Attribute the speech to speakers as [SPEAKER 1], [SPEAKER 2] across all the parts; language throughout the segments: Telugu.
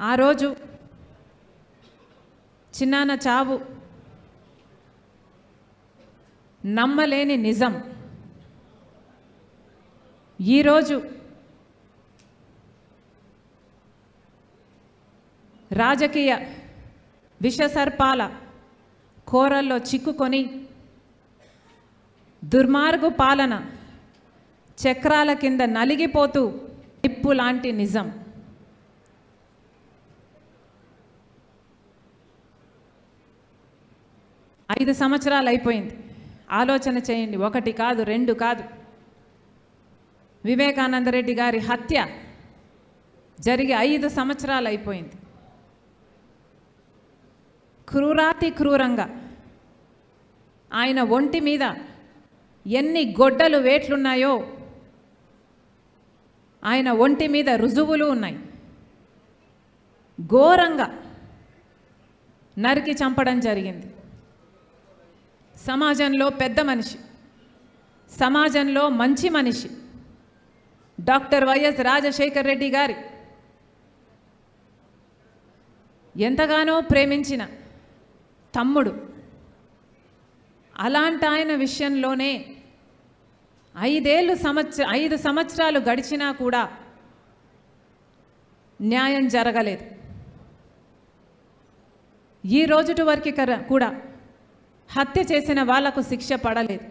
[SPEAKER 1] ఆ రోజు చిన్నాన చావు నమ్మలేని నిజం. ఈరోజు రాజకీయ విషసర్పాల కోరల్లో చిక్కుకొని దుర్మార్గు పాలన చక్రాల కింద నలిగిపోతూ నిప్పు లాంటి నిజం. ఐదు సంవత్సరాలు అయిపోయింది. ఆలోచన చేయండి. 1 కాదు, 2 కాదు. వివేకానంద రెడ్డి గారి హత్య జరిగి 5 సంవత్సరాలు అయిపోయింది. క్రూరాతి క్రూరంగా ఆయన ఒంటి మీద ఎన్ని గొడ్డలు వేట్లున్నాయో ఆయన ఒంటి మీద రుజువులు ఉన్నాయి. ఘోరంగా నరికి చంపడం జరిగింది. సమాజంలో పెద్ద మనిషి, సమాజంలో మంచి మనిషి డాక్టర్ వైఎస్ రాజశేఖర్ రెడ్డి గారి ఎంతగానో ప్రేమించిన తమ్ముడు. అలాంటి ఆయన విషయంలోనే 5 సంవత్సరాలు గడిచినా కూడా న్యాయం జరగలేదు. ఈ రోజుటి వరకు కూడా హత్య చేసిన వాళ్లకు శిక్ష పడలేదు.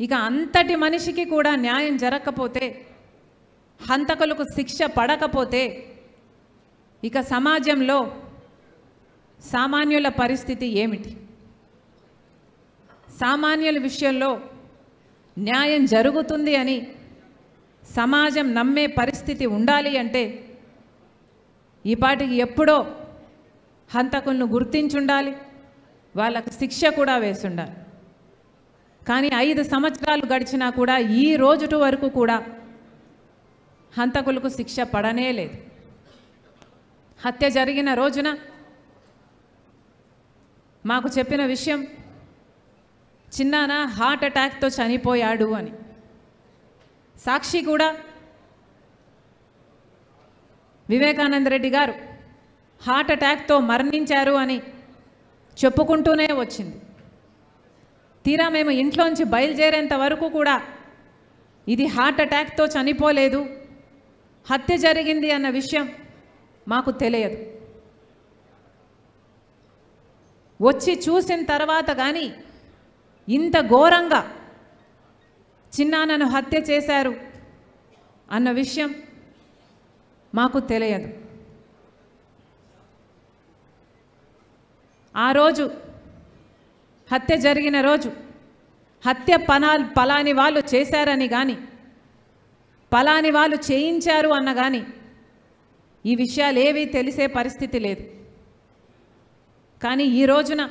[SPEAKER 1] ఇక అంతటి మనిషికి కూడా న్యాయం జరగకపోతే, హంతకులకు శిక్ష పడకపోతే ఇక సమాజంలో సామాన్యుల పరిస్థితి ఏమిటి? సామాన్యుల విషయంలో న్యాయం జరుగుతుంది అని సమాజం నమ్మే పరిస్థితి ఉండాలి అంటే ఈపాటికి ఎప్పుడో హంతకులను గుర్తించుండాలి, వాళ్ళకు శిక్ష కూడా వేసుండాలి. కానీ 5 సంవత్సరాలు గడిచినా కూడా ఈ రోజుటి వరకు కూడా హంతకులకు శిక్ష పడనే లేదు. హత్య జరిగిన రోజున మాకు చెప్పిన విషయం, చిన్నాన హార్ట్ అటాక్తో చనిపోయాడు అని. సాక్షి కూడా వివేకానంద రెడ్డి గారు హార్ట్ అటాక్తో మరణించారు అని చెప్పుకుంటూనే వచ్చింది. తీరా మేము ఇంట్లోంచి బయలుదేరేంత వరకు కూడా ఇది హార్ట్ అటాక్తో చనిపోలేదు, హత్య జరిగింది అన్న విషయం మాకు తెలియదు. వచ్చి చూసిన తర్వాత కానీ ఇంత ఘోరంగా చిన్నానను హత్య చేశారు అన్న విషయం మాకు తెలియదు. ఆ రోజు హత్య జరిగిన రోజు హత్య పలాని వాళ్ళు చేశారని కానీ, పలాని వాళ్ళు చేయించారు అన్న కానీ ఈ విషయాలు ఏవీ తెలిసే పరిస్థితి లేదు. కానీ ఈ రోజున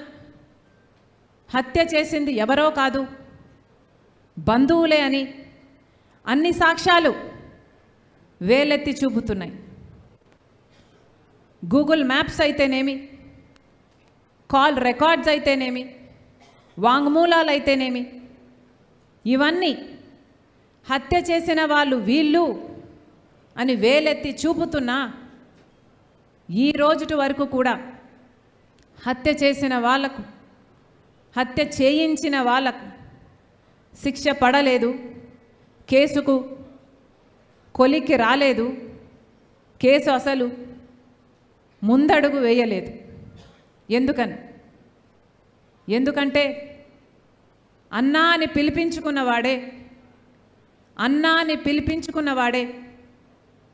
[SPEAKER 1] హత్య చేసింది ఎవరో కాదు, బంధువులే అని అన్ని సాక్ష్యాలు వేలెత్తి చూపుతున్నాయి. గూగుల్ మ్యాప్స్ అయితేనేమి, కాల్ రికార్డ్స్ అయితేనేమి, వాంగ్మూలాలు అయితేనేమి, ఇవన్నీ హత్య చేసిన వాళ్ళు వీళ్ళు అని వేలెత్తి చూపుతున్నా ఈ రోజుటి వరకు కూడా హత్య చేసిన వాళ్లకు, హత్య చేయించిన వాళ్లకు శిక్ష పడలేదు, కేసుకు కొలిక్కి రాలేదు, కేసు అసలు ముందడుగు వేయలేదు. ఎందుకంటే అన్నా అని పిలిపించుకున్నవాడే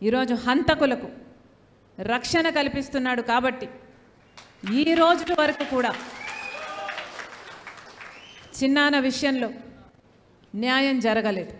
[SPEAKER 1] ఈరోజు హంతకులకు రక్షణ కల్పిస్తున్నాడు. కాబట్టి ఈ రోజు వరకు కూడా చిన్నాన విషయంలో న్యాయం జరగలేదు.